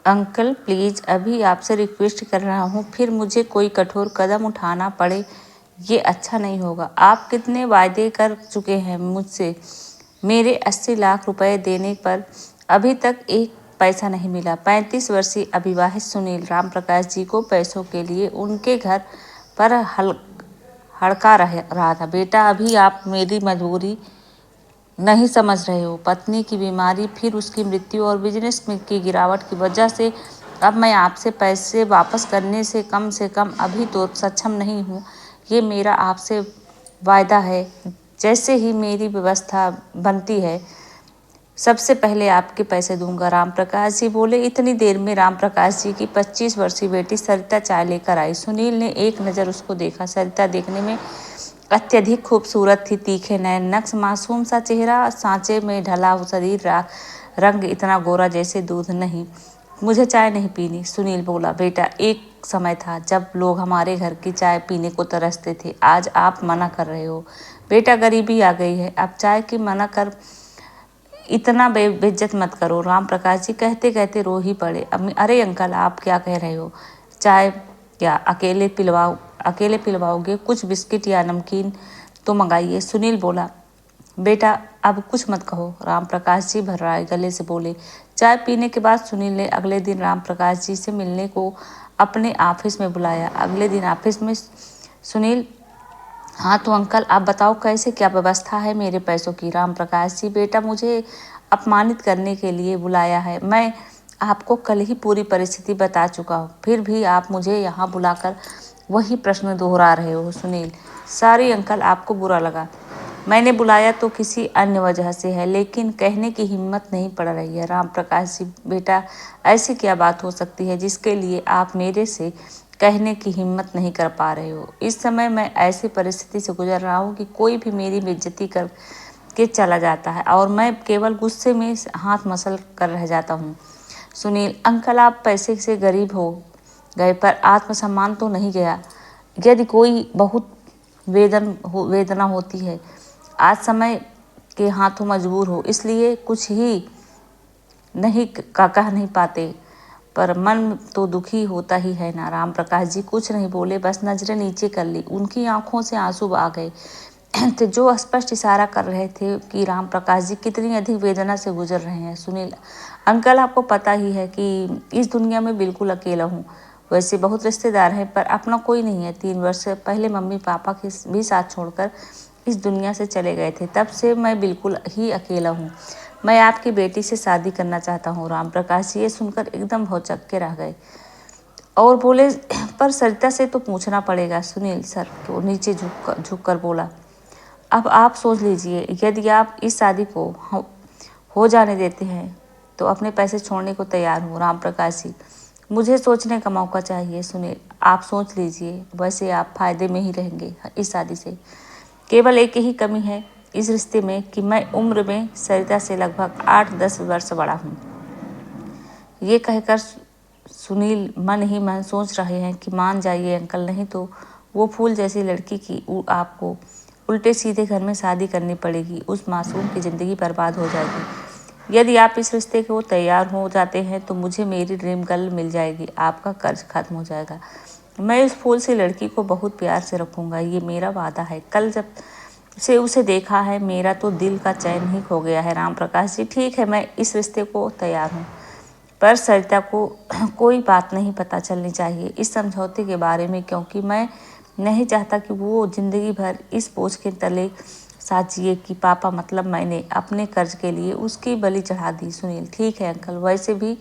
Uncle please अभी आपसे request कर रहा हूँ, फिर मुझे कोई कठोर कदम उठाना पड़े, ये अच्छा नहीं होगा। आप कितने वायदे कर चुके हैं मुझसे? मेरे 80 लाख रुपए देने पर अभी तक एक पैसा नहीं मिला। 35 वर्षीय अविवाहित सुनील रामप्रकाश जी को पैसों के लिए उनके घर पर हड़का रहा था। बेटा, अभी आप मेरी मजबूरी नहीं समझ रहे हो। पत्नी की बीमारी, फिर उसकी मृत्यु और बिजनेस में की गिरावट की वजह से अब मैं आपसे पैसे वापस करने से कम अभी तो सक्षम नहीं हूँ। ये मेरा आपसे वायदा है। जैसे ही मेरी व्यवस्था बनती है सबसे पहले आपके पैसे दूंगा। रामप्रकाश जी बोले। इतनी देर में रामप्रकाश जी की 25 वर्षीय बेटी सरिता चाय लेकर आई। सुनील ने एक नज़र उसको देखा। सरिता देखने में अत्यधिक खूबसूरत थी। तीखे नयन, नक्श, मासूम सा चेहरा, सांचे में ढला शरीर, रंग इतना गोरा जैसे दूध। नहीं, मुझे चाय नहीं पीनी, सुनील बोला। बेटा, एक समय था जब लोग हमारे घर की चाय पीने को तरसते थे। आज आप मना कर रहे हो। बेटा, गरीबी आ गई है, अब चाय की मना कर इतना बेइज्जत मत करो। राम प्रकाश जी कहते कहते रो ही पड़े। अरे अंकल, आप क्या कह रहे हो? चाय क्या अकेले पिलवाओगे? कुछ बिस्किट या नमकीन तो मंगाइए, सुनील बोला। बेटा, अब कुछ मत कहो, राम प्रकाश जी भर्राए गले से बोले। चाय पीने के बाद सुनील ने अगले दिन राम प्रकाश जी से मिलने को अपने ऑफिस में बुलाया। अगले दिन ऑफिस में सुनील। हाँ तो अंकल, आप बताओ कैसे क्या व्यवस्था है मेरे पैसों की? राम प्रकाश जी, बेटा, मुझे अपमानित करने के लिए बुलाया है। मैं आपको कल ही पूरी परिस्थिति बता चुका हूँ, फिर भी आप मुझे यहाँ बुलाकर वही प्रश्न दोहरा रहे हो। सुनील, सॉरी अंकल, आपको बुरा लगा। मैंने बुलाया तो किसी अन्य वजह से है, लेकिन कहने की हिम्मत नहीं पड़ रही है। राम प्रकाश जी, बेटा, ऐसी क्या बात हो सकती है जिसके लिए आप मेरे से कहने की हिम्मत नहीं कर पा रहे हो? इस समय मैं ऐसी परिस्थिति से गुजर रहा हूँ कि कोई भी मेरी बेइज्जती कर के चला जाता है और मैं केवल गुस्से में हाथ मसल कर रह जाता हूँ। सुनील, अंकल, आप पैसे से गरीब हो गए पर आत्मसम्मान तो नहीं गया। यदि कोई बहुत वेदना होती है, आज समय के हाथों मजबूर हो, इसलिए कुछ ही नहीं कह नहीं पाते, पर मन तो दुखी होता ही है ना। राम प्रकाश जी कुछ नहीं बोले, बस नजरें नीचे कर ली। उनकी आंखों से आंसू आ गए थे, जो स्पष्ट इशारा कर रहे थे कि राम प्रकाश जी कितनी अधिक वेदना से गुजर रहे हैं। सुनील, अंकल, आपको पता ही है कि इस दुनिया में बिल्कुल अकेला हूँ। वैसे बहुत रिश्तेदार हैं पर अपना कोई नहीं है। 3 वर्ष पहले मम्मी पापा के भी साथ छोड़कर इस दुनिया से चले गए थे, तब से मैं बिल्कुल ही अकेला हूँ। मैं आपकी बेटी से शादी करना चाहता हूँ। राम प्रकाश ये सुनकर एकदम भौचक्के रह गए और बोले, पर सरिता से तो पूछना पड़ेगा। सुनील सर को नीचे झुक कर बोला, अब आप सोच लीजिए, यदि आप इस शादी को हो जाने देते हैं तो अपने पैसे छोड़ने को तैयार हूँ। राम प्रकाश जी, मुझे सोचने का मौका चाहिए। सुनील, आप सोच लीजिए, वैसे आप फायदे में ही रहेंगे इस शादी से। केवल एक ही कमी है इस रिश्ते में कि मैं उम्र में सरिता से लगभग 8-10 वर्ष बड़ा हूँ। ये कहकर सुनील मन ही मन सोच रहे हैं कि मान जाइए अंकल, नहीं तो वो फूल जैसी लड़की की आपको उल्टे सीधे घर में शादी करनी पड़ेगी। उस मासूम की ज़िंदगी बर्बाद हो जाएगी। यदि आप इस रिश्ते को तैयार हो जाते हैं तो मुझे मेरी ड्रीम गर्ल मिल जाएगी, आपका कर्ज खत्म हो जाएगा। मैं उस फूल सी लड़की को बहुत प्यार से रखूँगा, ये मेरा वादा है। कल जब से उसे देखा है, मेरा तो दिल का चैन ही खो गया है। राम प्रकाश जी, ठीक है, मैं इस रिश्ते को तैयार हूँ, पर सरिता को कोई बात नहीं पता चलनी चाहिए इस समझौते के बारे में, क्योंकि मैं नहीं चाहता कि वो ज़िंदगी भर इस बोझ के तले साजिए कि पापा मतलब मैंने अपने कर्ज के लिए उसकी बलि चढ़ा दी। सुनील, ठीक है अंकल, वैसे भी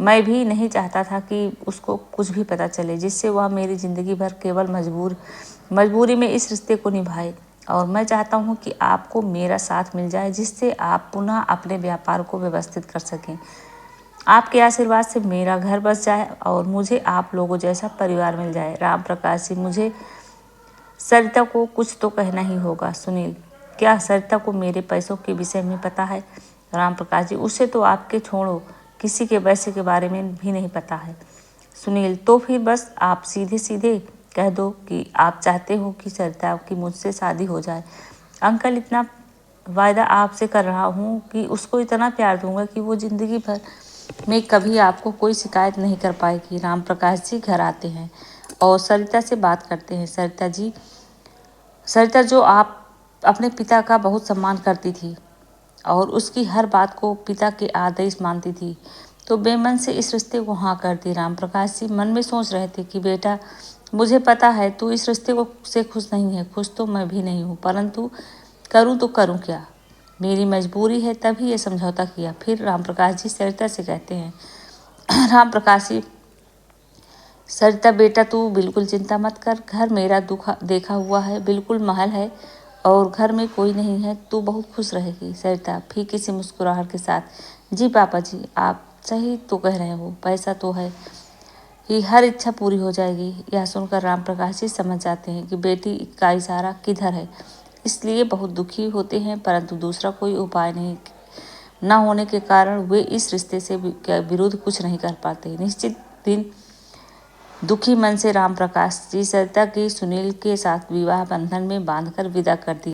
मैं भी नहीं चाहता था कि उसको कुछ भी पता चले जिससे वह मेरी ज़िंदगी भर केवल मजबूरी में इस रिश्ते को निभाए। और मैं चाहता हूँ कि आपको मेरा साथ मिल जाए जिससे आप पुनः अपने व्यापार को व्यवस्थित कर सकें। आपके आशीर्वाद से मेरा घर बस जाए और मुझे आप लोगों जैसा परिवार मिल जाए। राम प्रकाश जी, मुझे सरिता को कुछ तो कहना ही होगा। सुनील, क्या सरिता को मेरे पैसों के विषय में पता है? राम प्रकाश जी, उसे तो आपके छोड़ो, किसी के पैसे के बारे में भी नहीं पता है। सुनील, तो फिर बस आप सीधे सीधे कह दो कि आप चाहते हो कि सरिता की मुझसे शादी हो जाए। अंकल, इतना वायदा आपसे कर रहा हूँ कि उसको इतना प्यार दूंगा कि वो ज़िंदगी भर में कभी आपको कोई शिकायत नहीं कर पाएगी। राम प्रकाश जी घर आते हैं और सरिता से बात करते हैं। सरिता जो आप अपने पिता का बहुत सम्मान करती थी और उसकी हर बात को पिता के आदेश मानती थी, तो बेमन से इस रिश्ते को हाँ कर दी। राम प्रकाश जी मन में सोच रहे थे कि बेटा, मुझे पता है तू इस रिश्ते को से खुश नहीं है, खुश तो मैं भी नहीं हूँ, परंतु करूँ तो करूँ क्या, मेरी मजबूरी है, तभी ये समझौता किया। फिर राम प्रकाश जी सरिता से कहते हैं, राम प्रकाश जी, सरिता बेटा तू बिल्कुल चिंता मत कर, घर मेरा दुख देखा हुआ है, बिल्कुल महल है और घर में कोई नहीं है, तू बहुत खुश रहेगी। सरिता फीकी सी मुस्कुराहट के साथ, जी पापा जी, आप सही तो कह रहे हो, पैसा तो है ही, हर इच्छा पूरी हो जाएगी। यह सुनकर राम प्रकाश जी समझ जाते हैं कि बेटी का इशारा किधर है, इसलिए बहुत दुखी होते हैं, परंतु दूसरा कोई उपाय नहीं न होने के कारण वे इस रिश्ते से विरुद्ध कुछ नहीं कर पाते। निश्चित दिन दुखी मन से राम प्रकाश जी सरिता की सुनील के साथ विवाह बंधन में बांधकर विदा कर दी।